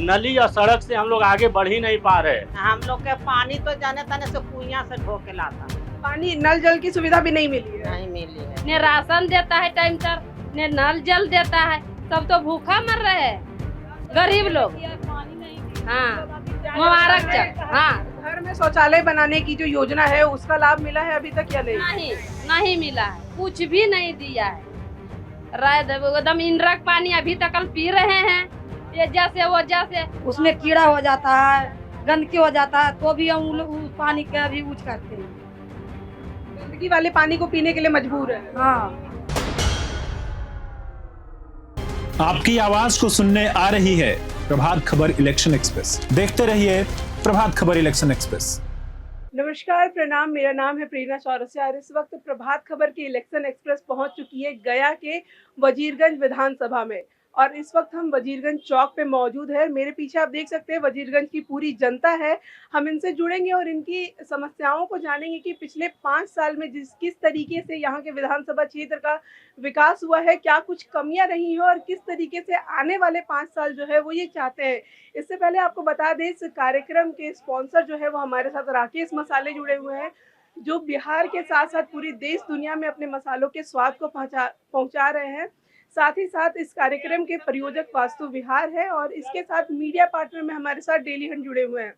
नली और सड़क से हम लोग आगे बढ़ ही नहीं पा रहे। हम लोग के पानी तो जाने तने से कुइयां से ढो के लाता, पानी नल जल की सुविधा भी नहीं मिली है। नहीं मिली है। ने राशन देता है टाइम पर, ने नल जल देता है, सब तो भूखा मर रहे हैं गरीब लोग। हाँ मुबारक चल। हाँ घर में शौचालय बनाने की जो योजना है उसका लाभ मिला है अभी तक या नहीं? नहीं मिला है, कुछ भी नहीं दिया है। एकदम इंदिरा का पानी अभी तक हम पी रहे हैं, ये जैसे वो जैसे उसमें कीड़ा हो जाता है, गंदगी हो जाता है, तो भी हम उस पानी का भी यूज करते हैं। गंदगी वाले पानी को पीने के लिए मजबूर है। हाँ आपकी आवाज को सुनने आ रही है प्रभात खबर इलेक्शन एक्सप्रेस। देखते रहिए प्रभात खबर इलेक्शन एक्सप्रेस। नमस्कार, प्रणाम। मेरा नाम है प्रेरणा चौरसिया और इस वक्त प्रभात खबर की इलेक्शन एक्सप्रेस पहुंच चुकी है गया के वजीरगंज विधानसभा में और इस वक्त हम वजीरगंज चौक पे मौजूद है। मेरे पीछे आप देख सकते हैं वजीरगंज की पूरी जनता है। हम इनसे जुड़ेंगे और इनकी समस्याओं को जानेंगे कि पिछले 5 साल में किस तरीके से यहाँ के विधानसभा क्षेत्र का विकास हुआ है, क्या कुछ कमियां रही हैं और किस तरीके से आने वाले 5 साल जो है वो ये चाहते हैं। इससे पहले आपको बता दें, इस कार्यक्रम के स्पॉन्सर जो है वो हमारे साथ राकेश मसाले जुड़े हुए हैं, जो बिहार के साथ साथ पूरी देश दुनिया में अपने मसालों के स्वाद को पहुँचा रहे हैं। साथ ही साथ इस कार्यक्रम के प्रयोजक वास्तु विहार है और इसके साथ मीडिया पार्टनर में हमारे साथ डेली हंट जुड़े हुए हैं।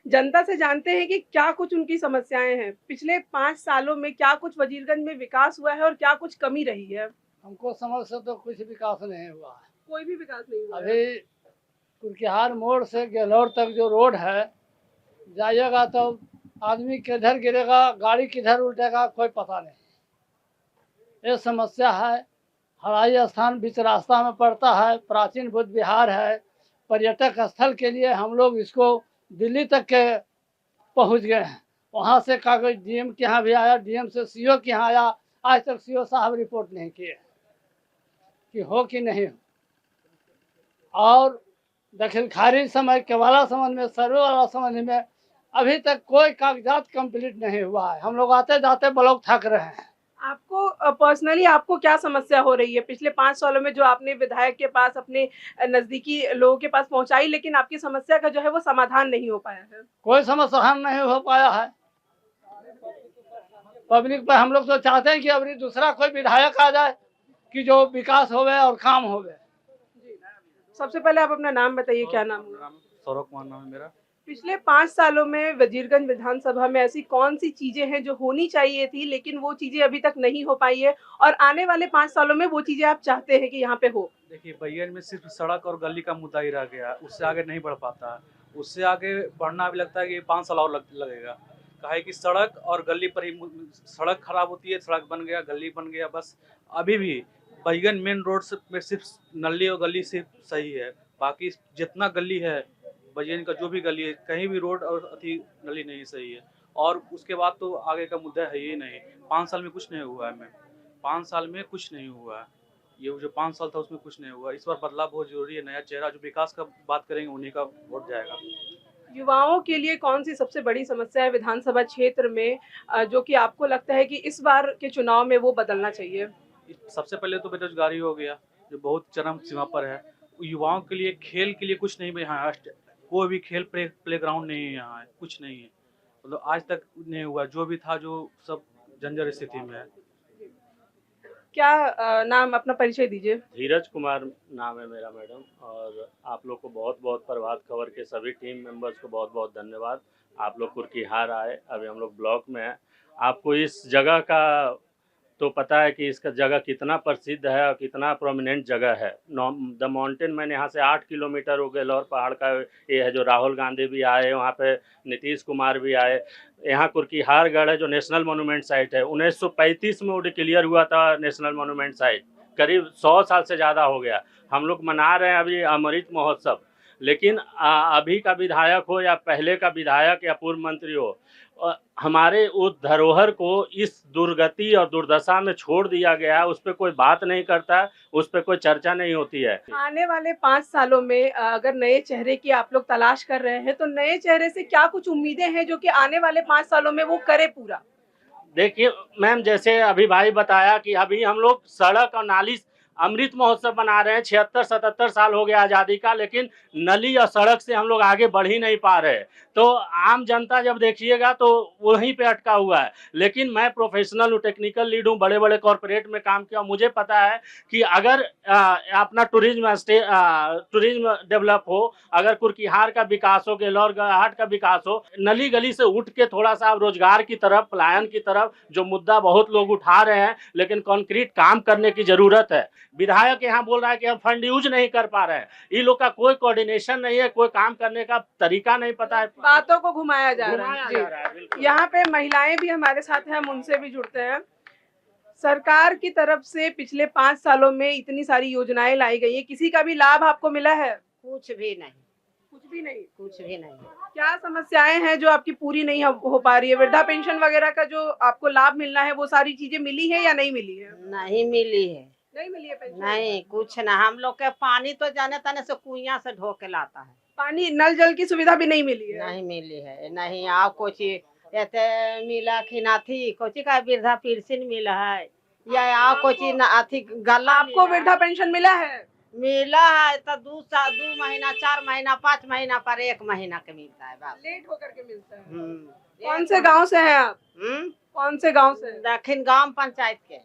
जनता से जानते हैं कि क्या कुछ उनकी समस्याएं हैं, पिछले 5 सालों में क्या कुछ वजीरगंज में विकास हुआ है और क्या कुछ कमी रही है। हमको समझ से तो कुछ विकास नहीं हुआ है, कोई भी विकास नहीं हुआ। अभी कुरकिहार मोड़ से गेलौर तक जो रोड है, जाइएगा तो आदमी किधर गिरेगा, गाड़ी किधर उल्टेगा, कोई पता नहीं। ये समस्या है। हवाई स्थान बीच रास्ता में पड़ता है, प्राचीन बुद्ध विहार है, पर्यटक स्थल के लिए हम लोग इसको दिल्ली तक के पहुंच गए हैं। वहां से कागज डीएम के यहाँ भी आया, डीएम से सीओ के यहाँ आया, आज तक सीओ साहब रिपोर्ट नहीं किए कि हो कि नहीं हो। और दखिल खारिज समय के वाला संबंध में, सर्वे वाला संबंध में अभी तक कोई कागजात कंप्लीट नहीं हुआ है। हम लोग आते जाते ब्लॉक थक रहे हैं। आपको पर्सनली आपको क्या समस्या हो रही है पिछले 5 सालों में, जो आपने विधायक के पास, अपने नजदीकी लोगों के पास पहुंचाई, लेकिन आपकी समस्या का जो है वो समाधान नहीं हो पाया है? कोई समाधान नहीं हो पाया है। पब्लिक पर हम लोग तो चाहते हैं कि अभी दूसरा कोई विधायक आ जाए कि जो विकास होवे और काम होवे। सबसे पहले आप अपना नाम बताइए, क्या नाम है? सौरभ कुमार नाम है मेरा। पिछले 5 सालों में वजीरगंज विधानसभा में ऐसी कौन सी चीजें हैं जो होनी चाहिए थी लेकिन वो चीजें अभी तक नहीं हो पाई है और आने वाले 5 सालों में वो चीजें आप चाहते हैं कि यहाँ पे हो? देखिए, बहियन में सिर्फ सड़क और गली का मुद्दा ही रह गया, उससे आगे नहीं बढ़ पाता। उससे आगे बढ़ना भी लगता है कि 5 साल और लगेगा। काहे कि सड़क और गली पर ही, सड़क खराब होती है, सड़क बन गया, गली बन गया, बस। अभी भी बहियन मेन रोड में सिर्फ नली और गली सिर्फ सही है, बाकी जितना गली है बहियन का, जो भी गली है, कहीं भी रोड और अति नली नहीं सही है। और उसके बाद तो आगे का मुद्दा है ही नहीं। 5 साल में कुछ नहीं हुआ है। 5 साल में कुछ नहीं हुआ है। ये जो 5 साल था उसमें कुछ नहीं हुआ। इस बार बदलाव बहुत जरूरी है, नया चेहरा। जो विकास का बात करेंगे उन्हीं का वोट जाएगा। युवाओं के लिए कौन सी सबसे बड़ी समस्या है विधानसभा क्षेत्र में, जो कि आपको लगता है कि इस बार के चुनाव में वो बदलना चाहिए? सबसे पहले तो बेरोजगारी हो गया, जो बहुत चरम सीमा पर है। युवाओं के लिए खेल के लिए कुछ नहीं है यहाँ, कोई भी खेल प्ले ग्राउंड नहीं है यहाँ, कुछ नहीं है। मतलब आज तक नहीं हुआ, जो भी था जो सब जंजर स्थिति में है। क्या नाम, अपना परिचय दीजिए। धीरज कुमार नाम है मेरा मैडम, और आप लोग को बहुत बहुत प्रभात खबर के सभी टीम मेंबर्स को बहुत बहुत धन्यवाद। आप लोग कुरकिहार आए, अभी हम लोग ब्लॉक में हैं। आपको इस जगह का तो पता है कि इसका जगह कितना प्रसिद्ध है और कितना प्रोमिनेंट जगह है। द माउंटेन, मैंने यहाँ से 8 किलोमीटर हो गए, और पहाड़ का ये है, जो राहुल गांधी भी आए वहाँ पे, नीतीश कुमार भी आए। यहाँ कुरकिहारगढ़ है जो नेशनल मोनूमेंट साइट है, 1935 में वो डिक्लेयर हुआ था नेशनल मोनूमेंट साइट। करीब 100 साल से ज़्यादा हो गया। हम लोग मना रहे हैं अभी अमृत महोत्सव, लेकिन अभी का विधायक हो या पहले का विधायक या पूर्व मंत्री हो, हमारे उस धरोहर को इस दुर्गति और दुर्दशा में छोड़ दिया गया है। उस पर कोई बात नहीं करता, उस पर कोई चर्चा नहीं होती है। आने वाले 5 सालों में अगर नए चेहरे की आप लोग तलाश कर रहे हैं तो नए चेहरे से क्या कुछ उम्मीदें हैं जो कि आने वाले 5 सालों में वो करे पूरा? देखिए मैम, जैसे अभी भाई बताया कि अभी हम लोग सड़क और नाली अमृत महोत्सव मना रहे हैं, 76-77 साल हो गया आज़ादी का, लेकिन नली और सड़क से हम लोग आगे बढ़ ही नहीं पा रहे। तो आम जनता जब देखिएगा तो वहीं पे अटका हुआ है। लेकिन मैं प्रोफेशनल हूँ, टेक्निकल लीड हूँ, बड़े बड़े कॉरपोरेट में काम किया, मुझे पता है कि अगर अपना टूरिज्म डेवलप हो, अगर कुर्कीहार का विकास हो, गेलौर घाट का विकास हो, नली गली से उठ के थोड़ा सा रोजगार की तरफ, पलायन की तरफ, जो मुद्दा बहुत लोग उठा रहे हैं, लेकिन कॉन्क्रीट काम करने की जरूरत है। विधायक यहाँ बोल रहा है कि हम फंड यूज नहीं कर पा रहे हैं, इन लोग का कोई कोऑर्डिनेशन नहीं है, कोई काम करने का तरीका नहीं पता है, बातों को घुमाया जा रहा घुमाया है। जा रहा है, बिल्कुल। यहाँ पे महिलाएं भी हमारे साथ हैं, हम उनसे भी जुड़ते हैं। सरकार की तरफ से पिछले 5 सालों में इतनी सारी योजनाएं लाई गई है, किसी का भी लाभ आपको मिला है? कुछ भी नहीं, कुछ भी नहीं। कुछ भी नहीं। क्या समस्याएं हैं जो आपकी पूरी नहीं हो पा रही है? वृद्धा पेंशन वगैरह का जो आपको लाभ मिलना है, वो सारी चीजें मिली है या नहीं मिली है? नहीं मिली है, नहीं मिली है पेंशन। नहीं कुछ ना। हम लोग के पानी तो जाने तने से कुइयां से ढो के लाता है, पानी नल जल की सुविधा भी नहीं मिली है। नहीं मिली है। नहीं आओ कोची एते मिला खिनाथी कोची का वृद्धा पेंशन मिला है, या आओ कोची ना अथी गला आपको वृद्धा पेंशन मिला है? मिला है तो 2 महीना 4 महीना 5 महीना पर 1 महीना के मिलता है बस। लेट होकर के मिलता है। हम्म। कौन से गांव से हैं आप? कौन से गांव से? दक्षिण गांव पंचायत के।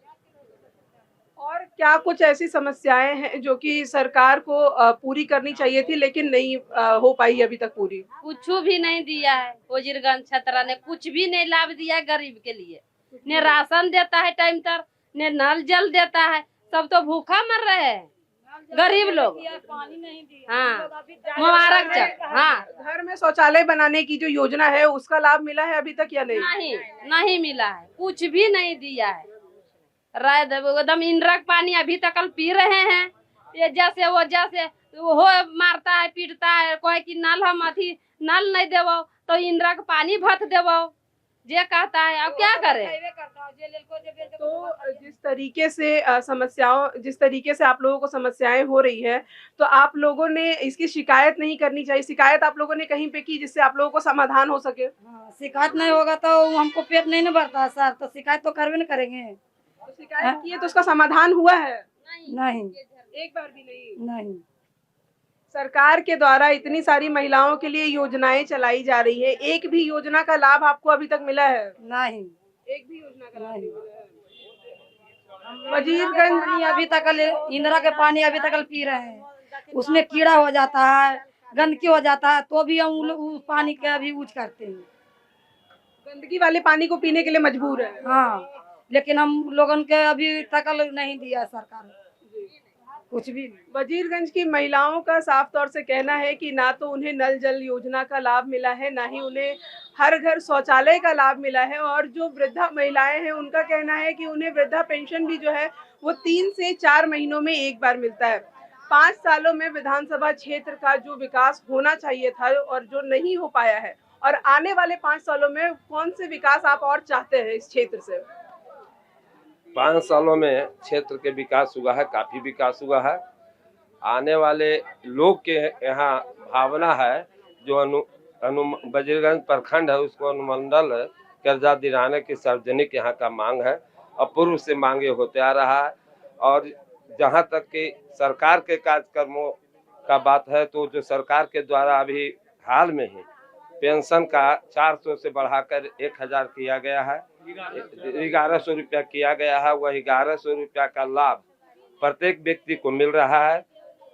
और क्या कुछ ऐसी समस्याएं हैं जो कि सरकार को पूरी करनी चाहिए थी लेकिन नहीं हो पाई अभी तक पूरी? कुछ भी नहीं दिया है, वजीरगंज क्षेत्र ने कुछ भी नहीं लाभ दिया है गरीब के लिए। ने राशन देता है टाइम पर, ने नल जल देता है, सब तो भूखा मर रहे हैं गरीब लोग। हाँ, मुबारक चक। हाँ, घर में शौचालय बनाने की जो योजना है उसका लाभ मिला है अभी तक या नहीं? नहीं नहीं मिला है, कुछ भी नहीं दिया है। राय एकदम इंद्रक पानी अभी तक पी रहे हैं, ये जैसे वो जैसे हो मारता है, पीटता है, कोई कि नल हम अथी नल नहीं देवो तो इंद्रक पानी भत देवो, जे कहता है। अब क्या करे? तो जिस तरीके से आप लोगों को समस्याएं हो रही है, तो आप लोगों ने इसकी शिकायत नहीं करनी चाहिए? शिकायत आप लोगों ने कहीं पे की जिससे आप लोगों को समाधान हो सके? शिकायत नहीं होगा तो हमको पेट नहीं न भरता सर, तो शिकायत तो करवे न करेंगे। तो शिकायत की है तो उसका समाधान हुआ है? नहीं, एक बार भी नहीं। नहीं। सरकार के द्वारा इतनी सारी महिलाओं के लिए योजनाएं चलाई जा रही है, एक भी योजना का लाभ आपको अभी तक मिला है? नहीं, एक भी योजना का लाभ नहीं मिला है। वजीरगंज पानी अभी तक इंदिरा के पानी अभी तक पी रहे हैं, उसमें कीड़ा हो जाता है, गंदगी हो जाता है, तो भी हम उस पानी का भी यूज करते हैं। गंदगी वाले पानी को पीने के लिए मजबूर है। हाँ, लेकिन हम लोगन के अभी तक नहीं दिया सरकार कुछ भी। वजीरगंज की महिलाओं का साफ तौर से कहना है कि ना तो उन्हें नल जल योजना का लाभ मिला है, ना ही उन्हें हर घर शौचालय का लाभ मिला है। और जो वृद्धा महिलाएं हैं उनका कहना है कि उन्हें वृद्धा पेंशन भी जो है वो 3 से 4 महीनों में एक बार मिलता है। 5 सालों में विधानसभा क्षेत्र का जो विकास होना चाहिए था और जो नहीं हो पाया है, और आने वाले 5 सालों में कौन से विकास आप और चाहते हैं इस क्षेत्र से? 5 सालों में क्षेत्र के विकास हुआ है, काफी विकास हुआ है। आने वाले लोग के यहाँ भावना है, जो वजीरगंज प्रखंड है उसको अनुमंडल कर्जा दिलाने की सार्वजनिक यहाँ का मांग है और पूर्व से मांगे होते आ रहा है। और जहाँ तक कि सरकार के कार्यक्रमों का बात है, तो जो सरकार के द्वारा अभी हाल में ही पेंशन का 400 से बढ़ाकर 1000 किया गया है, 1100 रुपया किया गया है। वह 1100 रुपया का लाभ प्रत्येक व्यक्ति को मिल रहा है।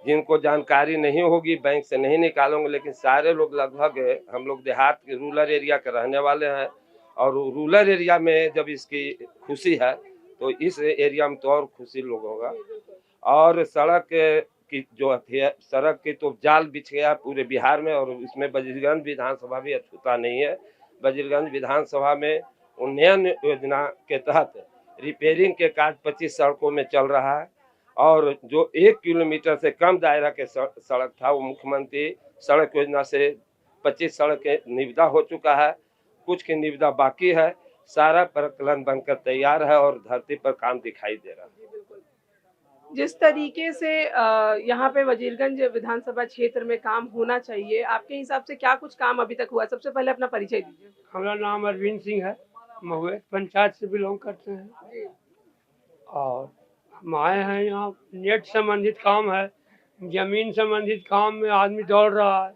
जिनको जानकारी नहीं होगी बैंक से नहीं निकालेंगे, लेकिन सारे लोग लगभग हम लोग देहात के रूरल एरिया के रहने वाले हैं, और रूरल एरिया में जब इसकी खुशी है तो इस एरिया में तो और खुशी लोगों का। और सड़क की जो है, सड़क की तो जाल बिछ गया पूरे बिहार में, और इसमें वजीरगंज विधानसभा भी अछूता नहीं है। वजीरगंज विधानसभा में उन्नयन योजना के तहत रिपेयरिंग के कार्य 25 सड़कों में चल रहा है, और जो 1 किलोमीटर से कम दायरा के सड़क था वो मुख्यमंत्री सड़क योजना से 25 सड़क के निविदा हो चुका है, कुछ की निविदा बाकी है। सारा प्रकलन बनकर तैयार है और धरती पर काम दिखाई दे रहा है। जिस तरीके से यहाँ पे वजीरगंज विधानसभा क्षेत्र में काम होना चाहिए, आपके हिसाब से क्या कुछ काम अभी तक हुआ? सबसे पहले अपना परिचय दीजिए। हमारा नाम अरविंद सिंह है, महुए पंचायत से बिलोंग करते हैं, और हम आए हैं यहाँ, नेट संबंधित काम है, जमीन संबंधित काम में आदमी दौड़ रहा है।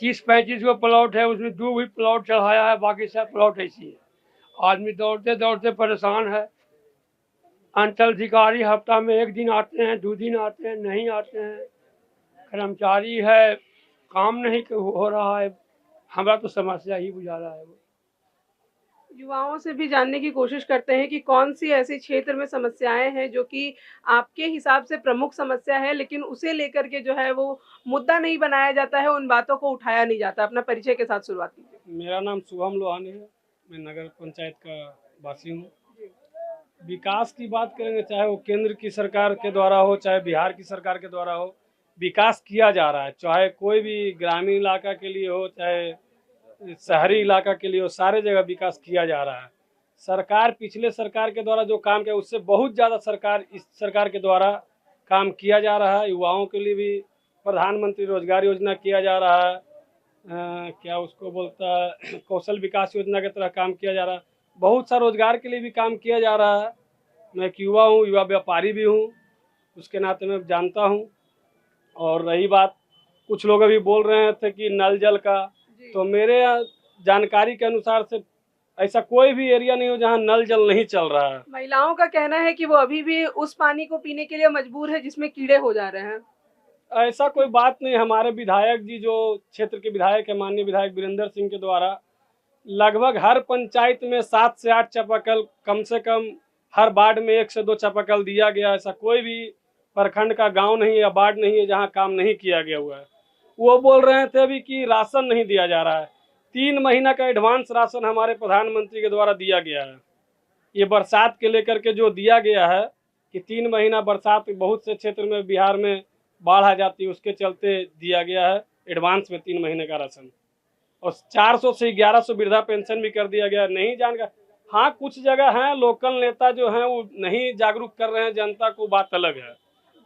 30-35 को प्लॉट है, उसमें 2 भी प्लॉट चढ़ाया है, बाकी सब प्लॉट ऐसी है। आदमी दौड़ते दौड़ते परेशान है। अंचल अधिकारी हफ्ता में 1 दिन आते हैं, 2 दिन आते हैं, नहीं आते हैं। कर्मचारी है, काम नहीं हो रहा है। हमारा तो समस्या ही बुझा रहा है। युवाओं से भी जानने की कोशिश करते हैं कि कौन सी ऐसे क्षेत्र में समस्याएं हैं जो कि आपके हिसाब से प्रमुख समस्या है, लेकिन उसे लेकर के जो है वो मुद्दा नहीं बनाया जाता है, उन बातों को उठाया नहीं जाता। अपना परिचय के साथ शुरुआत कीजिए। मेरा नाम शुभम लोहानी है, मैं नगर पंचायत का वासी हूँ। विकास की बात करेंगे, चाहे वो केंद्र की सरकार के द्वारा हो, चाहे बिहार की सरकार के द्वारा हो, विकास किया जा रहा है। चाहे कोई भी ग्रामीण इलाका के लिए हो, चाहे शहरी इलाका के लिए हो, सारे जगह विकास किया जा रहा है। सरकार पिछले सरकार के द्वारा जो काम किया उससे बहुत ज़्यादा सरकार इस सरकार के द्वारा काम किया जा रहा है। युवाओं के लिए भी प्रधानमंत्री रोजगार योजना किया जा रहा है, क्या उसको बोलता है, कौशल विकास योजना की तरह काम किया जा रहा है। बहुत सा रोजगार के लिए भी काम किया जा रहा है। मैं एक युवा हूँ, युवा व्यापारी भी हूँ, उसके नाते मैं जानता हूँ। और रही बात, कुछ लोग अभी बोल रहे थे कि नल जल का, तो मेरे जानकारी के अनुसार से ऐसा कोई भी एरिया नहीं हो जहाँ नल जल नहीं चल रहा है। महिलाओं का कहना है कि वो अभी भी उस पानी को पीने के लिए मजबूर है जिसमें कीड़े हो जा रहे हैं। ऐसा कोई बात नहीं। हमारे विधायक जी जो क्षेत्र के विधायक है, माननीय विधायक वीरेंद्र सिंह के द्वारा लगभग हर पंचायत में 7 से 8 चापाकल, कम से कम हर वार्ड में 1 से 2 चापाकल दिया गया। ऐसा कोई भी प्रखंड का गांव नहीं या वार्ड नहीं है जहां काम नहीं किया गया हुआ है। वो बोल रहे थे अभी कि राशन नहीं दिया जा रहा है। 3 महीना का एडवांस राशन हमारे प्रधानमंत्री के द्वारा दिया गया है। ये बरसात के लेकर के जो दिया गया है कि 3 महीना बरसात बहुत से क्षेत्र में बिहार में बाढ़ आ जाती है, उसके चलते दिया गया है एडवांस में 3 महीने का राशन। और 400 से 1100 वृद्धा पेंशन भी कर दिया गया। नहीं जानकर, हाँ कुछ जगह हैं लोकल नेता जो हैं वो नहीं जागरूक कर रहे हैं जनता को, बात अलग है,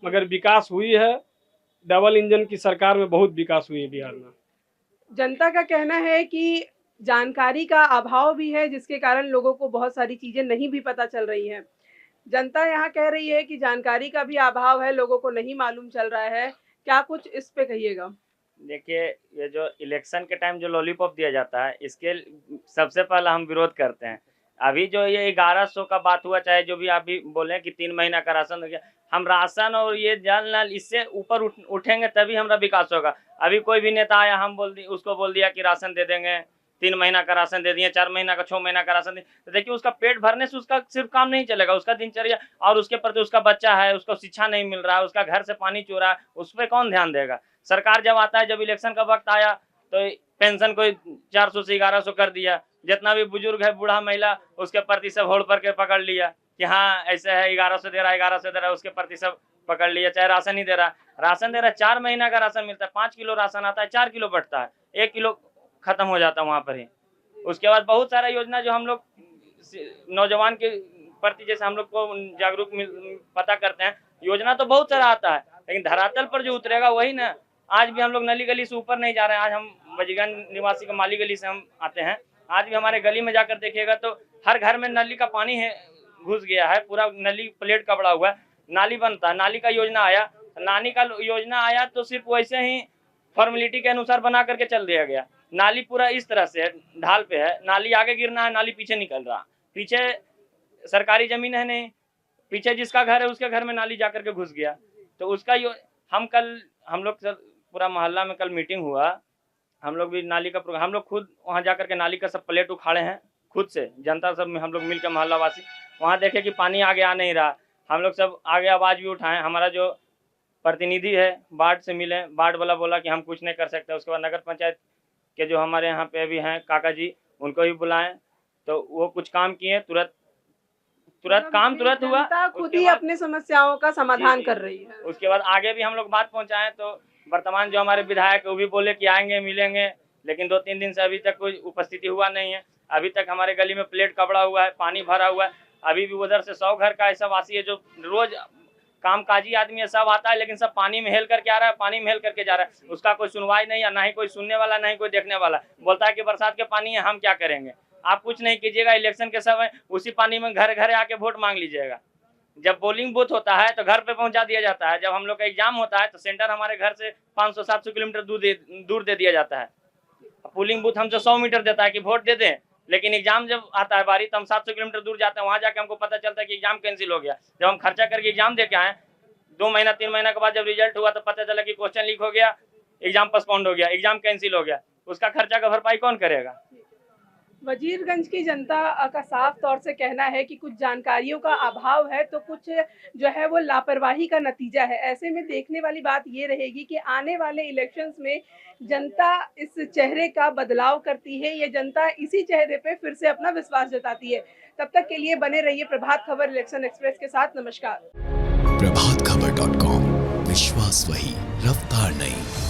मगर विकास हुई है। डबल इंजन की सरकार में बहुत विकास हुई है बिहार में। जनता का कहना है कि जानकारी का अभाव भी है, जिसके कारण लोगों को बहुत सारी चीजें नहीं भी पता चल रही हैं। जनता यहाँ कह रही है कि जानकारी का भी अभाव है, लोगों को नहीं मालूम चल रहा है। क्या कुछ इस पे कहिएगा? देखिए, ये जो इलेक्शन के टाइम जो लॉलीपॉप दिया जाता है, इसके सबसे पहला हम विरोध करते हैं। अभी जो ये 1100 का बात हुआ, चाहे जो भी आप भी बोले कि 3 महीना का राशन हो गया, हम राशन और ये जल नल इससे ऊपर उठेंगे तभी हमारा विकास होगा। अभी कोई भी नेता आया, हम उसको बोल दिया कि राशन दे देंगे, 3 महीना का राशन दे दिए, 4 महीना का, 6 महीना का राशन दे, तो देखिए उसका पेट भरने से उसका सिर्फ काम नहीं चलेगा, उसका दिनचर्या और उसके प्रति उसका बच्चा है, उसको शिक्षा नहीं मिल रहा है, उसका घर से पानी चो रहा है, उस पर कौन ध्यान देगा? सरकार जब आता है, जब इलेक्शन का वक्त आया तो पेंशन कोई 400 से 1100 कर दिया। जितना भी बुजुर्ग है, बूढ़ा महिला, उसके प्रति सब होड़ पर के पकड़ लिया कि हाँ ऐसे है, 1100 दे रहा है, 1100 दे रहा है, उसके प्रति सब पकड़ लिया। चाहे राशन ही दे रहा है, राशन दे रहा है, 4 महीना का राशन मिलता है, 5 किलो राशन आता है, 4 किलो बढ़ता है, 1 किलो खत्म हो जाता है वहाँ पर ही। उसके बाद बहुत सारा योजना जो हम लोग नौजवान के प्रति जैसे हम लोग को जागरूक पता करते हैं, योजना तो बहुत सारा आता है, लेकिन धरातल पर जो उतरेगा वही ना। आज भी हम लोग नली गली से ऊपर नहीं जा रहे हैं। आज हम वजीरगंज निवासी का माली गली से हम आते हैं, आज भी हमारे गली में जाकर देखिएगा तो हर घर में नली का पानी है, घुस गया है, पूरा नली प्लेट का बड़ा हुआ है। नाली बनता है, नाली का योजना आया, नाली का योजना आया तो सिर्फ वैसे ही फॉर्मेलिटी के अनुसार बना करके चल दिया गया। नाली पूरा इस तरह से ढाल पे है, नाली आगे गिरना है, नाली पीछे निकल रहा, पीछे सरकारी जमीन है नहीं, पीछे जिसका घर है उसके घर में नाली जाकर के घुस गया। तो उसका हम लोग पूरा मोहल्ला में कल मीटिंग हुआ, हम लोग भी नाली का प्रोग्राम, हम लोग खुद वहाँ जाकर के नाली का सब प्लेट उखाड़े हैं खुद से, जनता सब में हम लोग मिलकर मोहल्ला वासी वहाँ देखे कि पानी आगे आ नहीं रहा। हम लोग सब आगे आवाज़ भी उठाएं। हमारा जो प्रतिनिधि है वार्ड से मिले, वार्ड वाला बोला कि हम कुछ नहीं कर सकते। उसके बाद नगर पंचायत के जो हमारे यहाँ पे भी हैं काका जी, उनको भी बुलाएं, तो वो कुछ काम किए, तुरंत काम तुरंत हुआ। खुद ही अपने समस्याओं का समाधान कर रही है। उसके बाद आगे भी हम लोग बात पहुँचाएं, तो वर्तमान जो हमारे विधायक वो भी बोले कि आएंगे मिलेंगे, लेकिन 2-3 दिन से अभी तक कोई उपस्थिति हुआ नहीं है। अभी तक हमारे गली में प्लेट कपड़ा हुआ है, पानी भरा हुआ है। अभी भी उधर से 100 घर का ऐसा वासी है जो रोज कामकाजी आदमी है, सब आता है, लेकिन सब पानी में हेल करके आ रहा है, पानी में हेल करके जा रहा है। उसका कोई सुनवाई नहीं है, ना ही कोई सुनने वाला, ना ही कोई देखने वाला। बोलता है कि बरसात के पानी है, हम क्या करेंगे? आप कुछ नहीं कीजिएगा, इलेक्शन के समय उसी पानी में घर घर आके वोट मांग लीजिएगा। जब पोलिंग बूथ होता है तो घर पे पहुंचा दिया जाता है, जब हम लोग का एग्जाम होता है तो सेंटर हमारे घर से 500-700 किलोमीटर दूर दे दिया जाता है। पोलिंग बूथ हमसे 100 मीटर देता है कि वोट दे दें, लेकिन एग्जाम जब आता है बारी तो हम 700 किलोमीटर दूर जाते हैं, वहाँ जाके हमको पता चलता है कि एग्जाम कैंसिल हो गया। जब हम खर्चा करके एग्जाम दे के आए 2 महीना 3 महीना के बाद जब रिजल्ट हुआ तो पता चला कि क्वेश्चन लीक हो गया, एग्जाम पोस्टपोन्ड हो गया, एग्जाम कैंसिल हो गया, उसका खर्चा का भरपाई कौन करेगा? वजीरगंज की जनता का साफ तौर से कहना है कि कुछ जानकारियों का अभाव है तो कुछ जो है वो लापरवाही का नतीजा है। ऐसे में देखने वाली बात ये रहेगी कि आने वाले इलेक्शंस में जनता इस चेहरे का बदलाव करती है या जनता इसी चेहरे पे फिर से अपना विश्वास जताती है। तब तक के लिए बने रहिए प्रभात खबर इलेक्शन एक्सप्रेस के साथ। नमस्कार। प्रभातखबर.com, विश्वास वही, रफ्तार नहीं।